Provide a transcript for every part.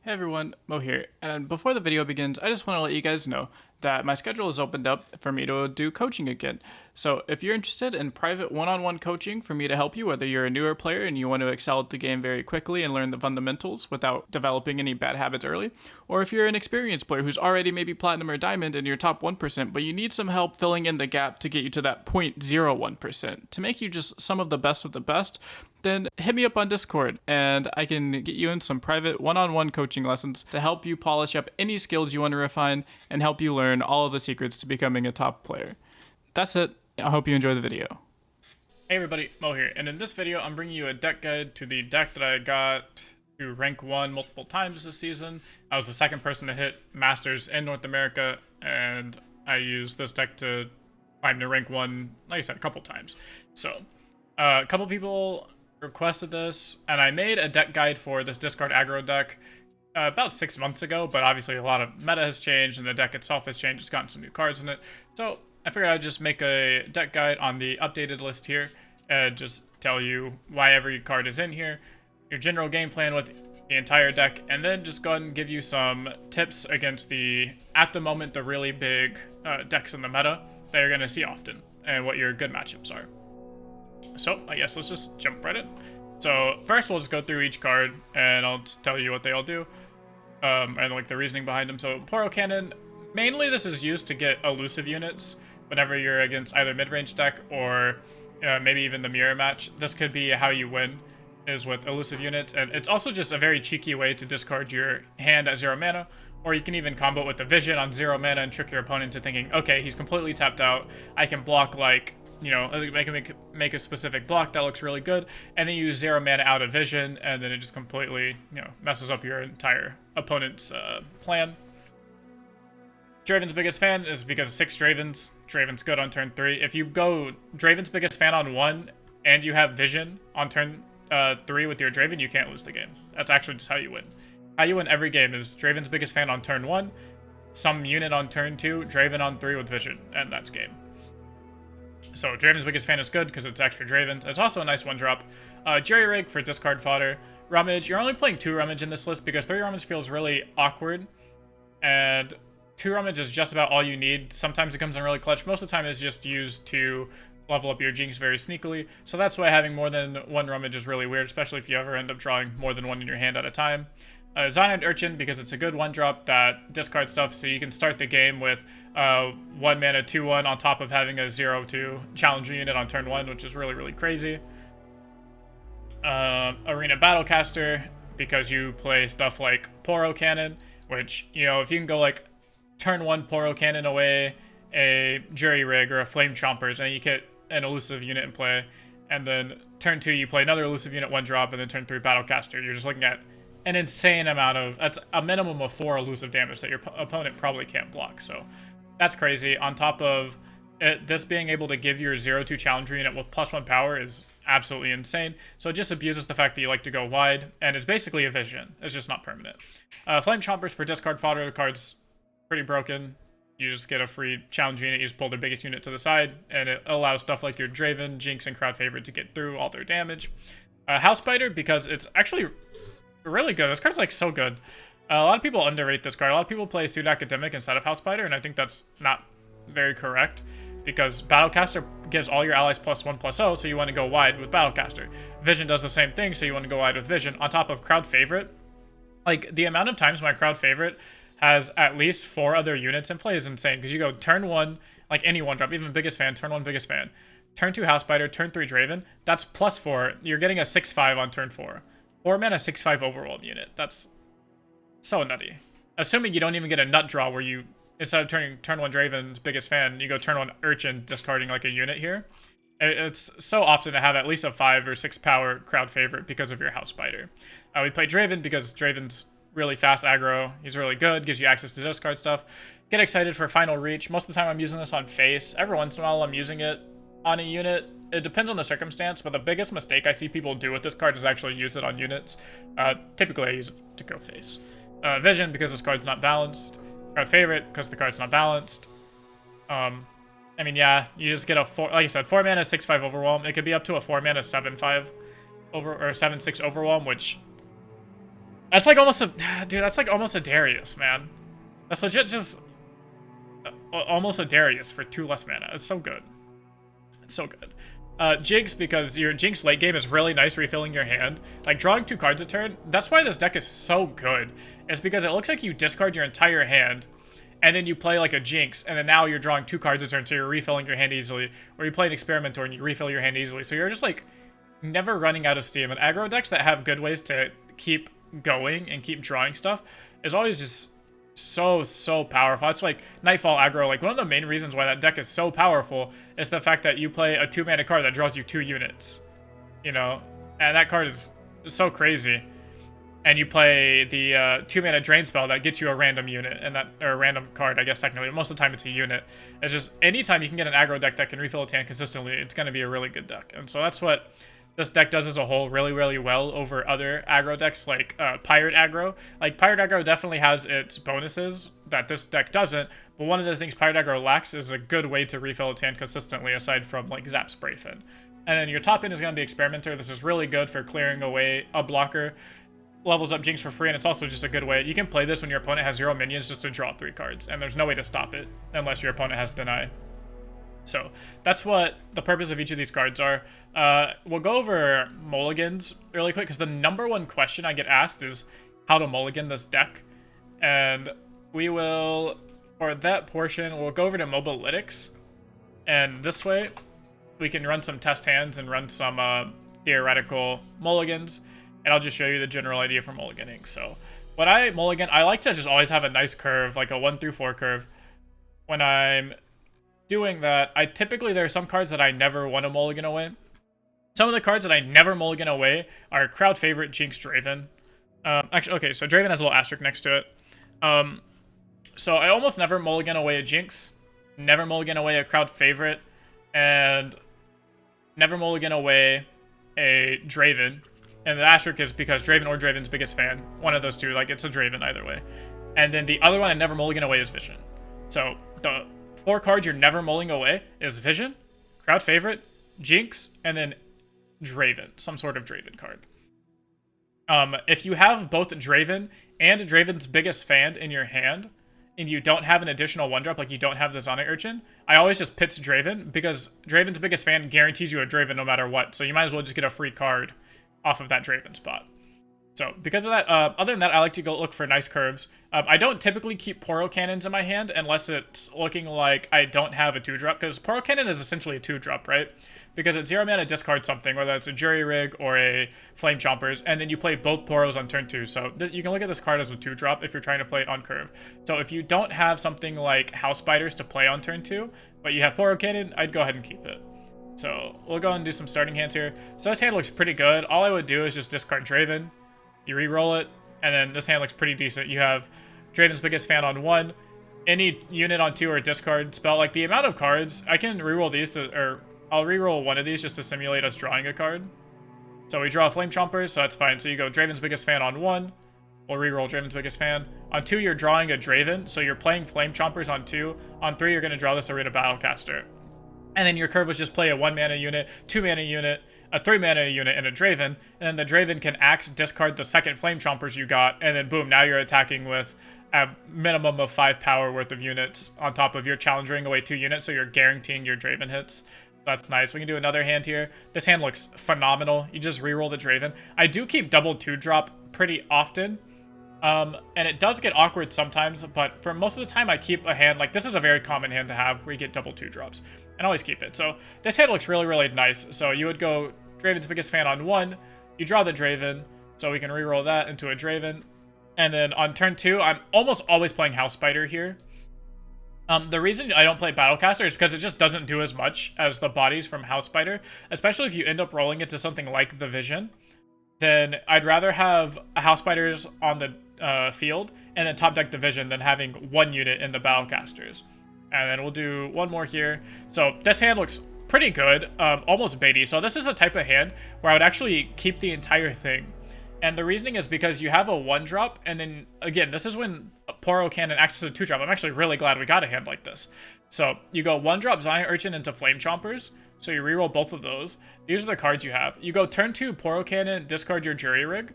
Hey everyone, Mo here, and before the video begins, I just want to let you guys know that my schedule has opened up for me to do coaching again. So if you're interested in private one-on-one coaching for me to help you, whether you're a newer player and you want to excel at the game very quickly and learn the fundamentals without developing any bad habits early, or if you're an experienced player who's already maybe platinum or diamond and you're top 1%, but you need some help filling in the gap to get you to that 0.01%, to make you just some of the best, then hit me up on Discord and I can get you in some private one-on-one coaching lessons to help you polish up any skills you want to refine and help you learn all of the secrets to becoming a top player. That's it. I hope you enjoy the video. Hey everybody, Mo here, and in this video I'm bringing you a deck guide to the deck that I got to rank 1 multiple times this season. I was the second person to hit Masters in North America, and I used this deck to climb to rank 1, like I said, a couple times. So, a couple people requested this, and I made a deck guide for this Discard Aggro deck about 6 months ago, but obviously a lot of meta has changed and the deck itself has changed. It's gotten some new cards in it. So I figured I'd just make a deck guide on the updated list here and just tell you why every card is in here, your general game plan with the entire deck, and then just go ahead and give you some tips against at the moment, the really big decks in the meta that you're going to see often and what your good matchups are. So, I guess let's just jump right in. So, first we'll just go through each card, and I'll just tell you what they all do, and like the reasoning behind them. So, Poro Cannon, mainly this is used to get elusive units whenever you're against either mid-range deck or maybe even the mirror match. This could be how you win, is with elusive units, and it's also just a very cheeky way to discard your hand at 0 mana, or you can even combo it with the Vision on 0 mana and trick your opponent into thinking, okay, he's completely tapped out, I can block like, you know, make a specific block that looks really good, and then you use 0 mana out of Vision, and then it just completely, you know, messes up your entire opponent's plan. Draven's biggest fan is because 6 Dravens. Draven's good on turn 3. If you go Draven's biggest fan on 1, and you have Vision on turn 3 with your Draven, you can't lose the game. That's actually just how you win. How you win every game is Draven's biggest fan on turn 1, some unit on turn 2, Draven on 3 with Vision, and that's game. So Draven's biggest fan is good because it's extra Dravens. It's also a nice one-drop. Jerry Rig for discard fodder. Rummage, you're only playing 2 Rummage in this list because 3 Rummage feels really awkward. And 2 Rummage is just about all you need. Sometimes it comes in really clutch. Most of the time it's just used to level up your Jinx very sneakily. So that's why having more than 1 Rummage is really weird, especially if you ever end up drawing more than 1 in your hand at a time. Xynoid Urchin, because it's a good one-drop that discards stuff, so you can start the game with 1 mana 2/1 on top of having a 0/2 challenger unit on turn 1, which is really, really crazy. Arena Battlecaster, because you play stuff like Poro Cannon, which, you know, if you can go like turn 1 Poro Cannon away, a Jury Rig or a Flame Chompers, and you get an elusive unit in play, and then turn 2 you play another elusive unit 1-drop, and then turn 3 Battlecaster. You're just looking at an insane amount of, that's a minimum of 4 elusive damage that your opponent probably can't block. So that's crazy. On top of it, this being able to give your 0/2 challenger unit with +1 power is absolutely insane. So it just abuses the fact that you like to go wide, and it's basically a Vision. It's just not permanent. Flame Chompers for discard fodder. The card's pretty broken. You just get a free challenger unit, you just pull their biggest unit to the side, and it allows stuff like your Draven, Jinx, and Crowd Favorite to get through all their damage. House Spider, because it's actually really good. This card's like so good. A lot of people underrate this card. A lot of people play Student Academic instead of House Spider, and I think that's not very correct because Battlecaster gives all your allies +1/+0, so you want to go wide with Battlecaster. Vision does the same thing, so you want to go wide with Vision. On top of Crowd Favorite, like the amount of times my Crowd Favorite has at least 4 other units in play is insane because you go turn 1, like any one-drop, even biggest fan, turn 1 biggest fan, turn 2 House Spider, turn 3 Draven, that's +4. You're getting a 6/5 on turn 4. 4 mana 6/5 overworld unit. That's so nutty. Assuming you don't even get a nut draw where you, instead of turning turn 1 Draven's biggest fan, you go turn 1 Urchin, discarding like a unit here. It's so often to have at least a 5 or 6 power Crowd Favorite because of your House Spider. We play Draven because Draven's really fast aggro. He's really good, gives you access to discard stuff. Get excited for Final Reach. Most of the time I'm using this on face. Every once in a while I'm using it on a unit. It depends on the circumstance, but the biggest mistake I see people do with this card is actually use it on units. Typically I use it to go face. Vision, because this card's not balanced. Crowd Favorite, because the card's not balanced. I mean, yeah, you just get a 4, like I said, 4 mana 6/5 Overwhelm. It could be up to a 4 mana 7/5 or 7/6 Overwhelm, which That's like almost a... Dude, that's like almost a Darius, man. That's legit just... almost a Darius for 2 less mana. It's so good. It's so good. Jinx, because your Jinx late game is really nice refilling your hand. Like, drawing 2 cards a turn, that's why this deck is so good. It's because it looks like you discard your entire hand, and then you play like a Jinx, and then now you're drawing 2 cards a turn, so you're refilling your hand easily. Or you play an Experimenter and you refill your hand easily. So you're just like, never running out of steam. And aggro decks that have good ways to keep going and keep drawing stuff is always just so powerful. It's like Nightfall aggro. Like, one of the main reasons why that deck is so powerful is the fact that you play a 2-mana card that draws you 2 units, you know, and that card is so crazy. And you play the 2-mana drain spell that gets you a random unit, and that, or a random card, I guess technically. Most of the time it's a unit. It's just anytime you can get an aggro deck that can refill its hand consistently, it's going to be a really good deck. And so that's what this deck does as a whole really well over other aggro decks like Pirate Aggro. Like, Pirate Aggro definitely has its bonuses that this deck doesn't, but one of the things Pirate Aggro lacks is a good way to refill its hand consistently aside from like Zap Sprayfin. And then your top end is going to be Experimenter. This is really good for clearing away a blocker. Levels up Jinx for free, and it's also just a good way. You can play this when your opponent has 0 minions just to draw 3 cards, and there's no way to stop it unless your opponent has Deny. So that's what the purpose of each of these cards are. We'll go over mulligans really quick, because the #1 question I get asked is how to mulligan this deck. And we will, for that portion, we'll go over to Mobilytics. And this way, we can run some test hands and run some theoretical mulligans. And I'll just show you the general idea for mulliganing. So when I mulligan, I like to just always have a nice curve, like a 1 through 4 curve. When I'm doing that, there are some cards that I never want to mulligan away. Some of the cards that I never mulligan away are crowd favorite Jinx Draven. Actually, okay, so Draven has a little asterisk next to it. So I almost never mulligan away a Jinx, never mulligan away a crowd favorite, and never mulligan away a Draven. And the asterisk is because Draven or Draven's biggest fan. One of those two, like, it's a Draven either way. And then the other one I never mulligan away is Vision. So the 4 cards you're never mulling away is Vision, crowd favorite, Jinx, and then Draven, some sort of Draven card. If you have both Draven and Draven's biggest fan in your hand, and you don't have an additional 1-drop, like you don't have the Sonic Urchin, I always just pitch Draven, because Draven's biggest fan guarantees you a Draven no matter what, so you might as well just get a free card off of that Draven spot. So because of that, other than that, I like to go look for nice curves. I don't typically keep Poro Cannons in my hand unless it's looking like I don't have a 2-drop, because Poro Cannon is essentially a 2-drop, right? Because it's 0 mana, discard something, whether it's a Jury Rig or a Flame Chompers, and then you play both Poros on turn 2. So you can look at this card as a 2-drop if you're trying to play it on curve. So if you don't have something like House Biters to play on turn 2, but you have Poro Cannon, I'd go ahead and keep it. So we'll go and do some starting hands here. So this hand looks pretty good. All I would do is just discard Draven. You re-roll it, and then this hand looks pretty decent. You have Draven's biggest fan on 1, any unit on 2 or discard spell. Like, the amount of cards, I can re-roll these to, or I'll re-roll one of these just to simulate us drawing a card. So we draw Flame Chompers, so that's fine. So you go Draven's biggest fan on 1, we'll re-roll Draven's biggest fan. On 2, you're drawing a Draven, so you're playing Flame Chompers on 2. On 3, you're going to draw this Arena Battlecaster. And then your curve was just play a 1-mana unit, 2-mana unit, a 3-mana unit, and a Draven. And then the Draven can axe, discard the second Flame Chompers you got, and then boom, now you're attacking with a minimum of 5 power worth of units on top of your challenging away 2 units, so you're guaranteeing your Draven hits. That's nice. We can do another hand here. This hand looks phenomenal. You just reroll the Draven. I do keep double 2-drop pretty often. And it does get awkward sometimes, but for most of the time I keep a hand, like this is a very common hand to have where you get double 2-drops. And always keep it. So this hand looks really nice. So you would go Draven's biggest fan on 1, you draw the Draven, so we can reroll that into a Draven. And then on turn 2, I'm almost always playing House Spider here. The reason I don't play Battlecaster is because it just doesn't do as much as the bodies from House Spider, especially if you end up rolling it to something like the Vision. Then I'd rather have a House Spiders on the field and then top deck the Vision than having 1 unit in the Battlecasters. And then we'll do one more here. So this hand looks pretty good, almost baity. So this is a type of hand where I would actually keep the entire thing. And the reasoning is because you have a 1-drop, and then, again, this is when Poro Cannon acts as a 2-drop. I'm actually really glad we got a hand like this. So you go 1-drop Sonic Urchin into Flame Chompers, so you reroll both of those. These are the cards you have. You go turn 2 Poro Cannon, discard your Jury Rig.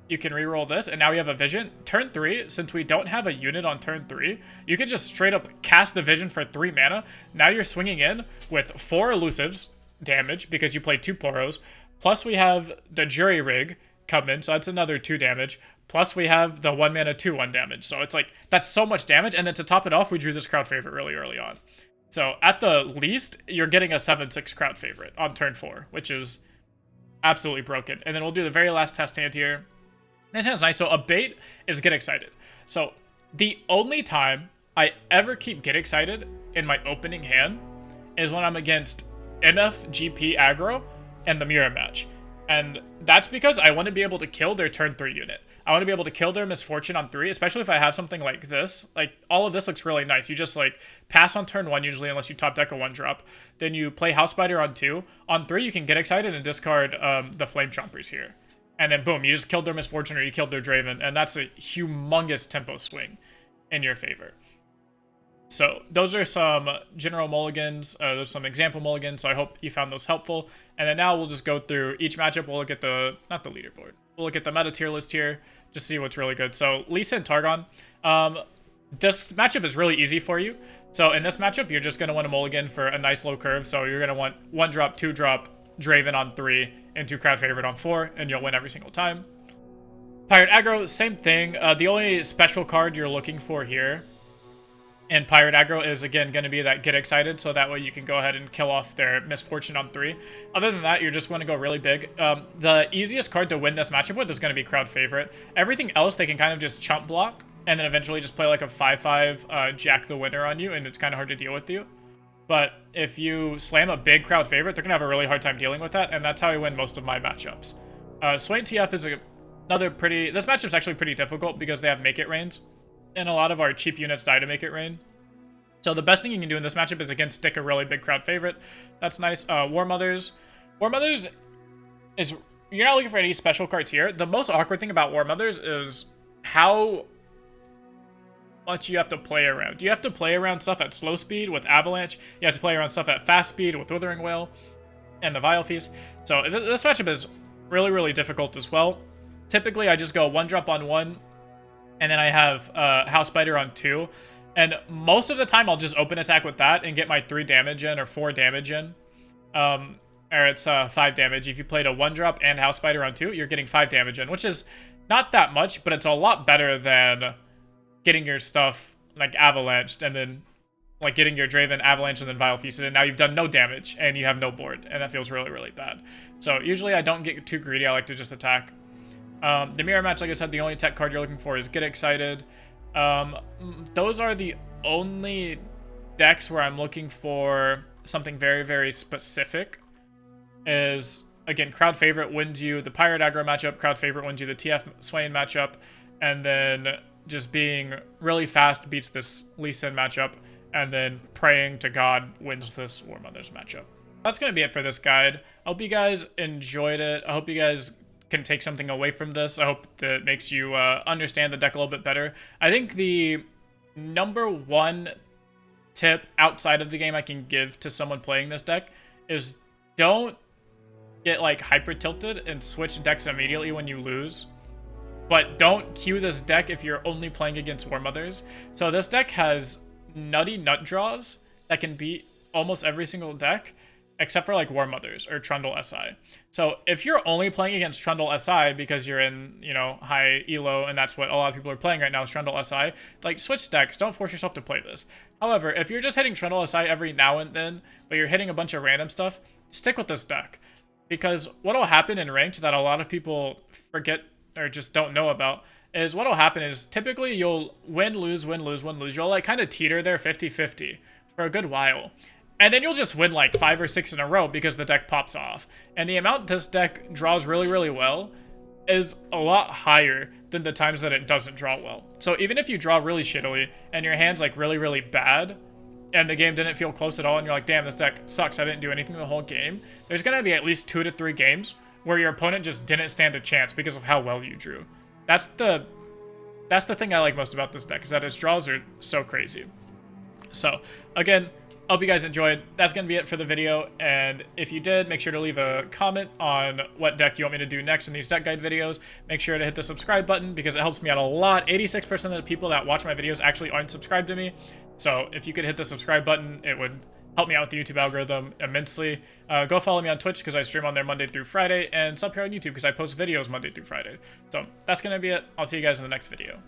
you can reroll this, and now we have a vision. Turn 3, since we don't have a unit on turn 3, you can just straight up cast the vision for 3 mana. Now you're swinging in with 4 elusives damage because you played 2 Poros. Plus we have the Jury Rig come in, so that's another 2 damage. Plus we have the 1 mana 2/1 damage. So it's like, that's so much damage, and then to top it off, we drew this crowd favorite really early on. So at the least, you're getting a 7/6 crowd favorite on turn 4, which is absolutely broken. And then we'll do the very last test hand here. This hand's nice. So a bait is Get Excited. So the only time I ever keep Get Excited in my opening hand is when I'm against MF, GP, aggro, and the mirror match. And that's because I want to be able to kill their turn 3 unit. I want to be able to kill their Misfortune on 3, especially if I have something like this. Like, all of this looks really nice. You just, like, pass on turn 1 usually, unless you top deck a 1-drop. Then you play House Spider on 2. On 3, you can Get Excited and discard the Flame Chompers here. And then, boom, you just killed their Misfortune or you killed their Draven. And that's a humongous tempo swing in your favor. So those are some general mulligans. There's some example mulligans, so I hope you found those helpful. And then now we'll just go through each matchup. We'll look at the, not the leaderboard. We'll look at the meta tier list here, just see what's really good. So Lisa and Targon. This matchup is really easy for you. So in this matchup, you're just going to want a mulligan for a nice low curve. So you're going to want 1-drop, 2-drop, Draven on 3, and 2 crowd favorite on 4, and you'll win every single time. Pirate Aggro, same thing. The only special card you're looking for here in Pirate Aggro is, again, going to be that Get Excited, so that way you can go ahead and kill off their Misfortune on 3. Other than that, you're just going to go really big. The easiest card to win this matchup with is going to be Crowd Favorite. Everything else, they can kind of just chump block, and then eventually just play like a 5/5 Jack the Winner on you, and it's kind of hard to deal with you. But if you slam a big Crowd Favorite, they're going to have a really hard time dealing with that, and that's how I win most of my matchups. Swain TF is another pretty... This matchup's actually pretty difficult because they have Make It Rains, and a lot of our cheap units die to Make It Rain. So the best thing you can do in this matchup is, again, stick a really big crowd favorite. That's nice. War Mothers. War Mothers is... You're not looking for any special cards here. The most awkward thing about War Mothers is how much you have to play around. You have to play around stuff at slow speed with Avalanche. You have to play around stuff at fast speed with Withering Wail and the Vile Feast. So this matchup is really, really difficult as well. Typically, I just go 1-drop on 1, and then I have House Spider on 2. And most of the time, I'll just open attack with that and get my 3 damage in or 4 damage in. Or it's 5 damage. If you played a 1-drop and House Spider on 2, you're getting 5 damage in, which is not that much, but it's a lot better than getting your stuff like avalanched and then like getting your Draven avalanche and then Vile Feasted, and now you've done no damage and you have no board, and that feels really, really bad. So usually I don't get too greedy. I like to just attack. The mirror match, like I said, the only tech card you're looking for is Get Excited. Those are the only decks where I'm looking for something very, very specific. Is, again, Crowd Favorite wins you the Pirate Aggro matchup, Crowd Favorite wins you the TF Swain matchup, and then just being really fast beats this Lee Sin matchup, and then praying to God wins this War Mothers matchup. That's going to be it for this guide. I hope you guys enjoyed it. I hope you guys can take something away from this. I hope that makes you understand the deck a little bit better. I think the #1 tip outside of the game I can give to someone playing this deck is don't get like hyper tilted and switch decks immediately when you lose. But don't queue this deck if you're only playing against War Mothers. So this deck has nutty nut draws that can beat almost every single deck, except for like War Mothers or Trundle SI. So if you're only playing against Trundle SI because you're in, you know, high elo, and that's what a lot of people are playing right now is Trundle SI, like switch decks, don't force yourself to play this. However, if you're just hitting Trundle SI every now and then, but you're hitting a bunch of random stuff, stick with this deck. Because what'll happen in ranked that a lot of people forget or just don't know about is what'll happen is typically you'll win, lose, win, lose, win, lose. You'll like kind of teeter there 50-50 for a good while. And then you'll just win like 5 or 6 in a row because the deck pops off. And the amount this deck draws really, really well is a lot higher than the times that it doesn't draw well. So even if you draw really shittily and your hand's like really, really bad and the game didn't feel close at all and you're like, damn, this deck sucks, I didn't do anything the whole game, there's going to be at least 2 to 3 games where your opponent just didn't stand a chance because of how well you drew. That's the thing I like most about this deck, is that its draws are so crazy. So, again, I hope you guys enjoyed. That's going to be it for the video, and if you did, make sure to leave a comment on what deck you want me to do next in these deck guide videos. Make sure to hit the subscribe button because it helps me out a lot. 86% of the people that watch my videos actually aren't subscribed to me, so if you could hit the subscribe button, it would help me out with the YouTube algorithm immensely. Go follow me on Twitch because I stream on there Monday through Friday, and sub here on YouTube because I post videos Monday through Friday. So that's going to be it. I'll see you guys in the next video.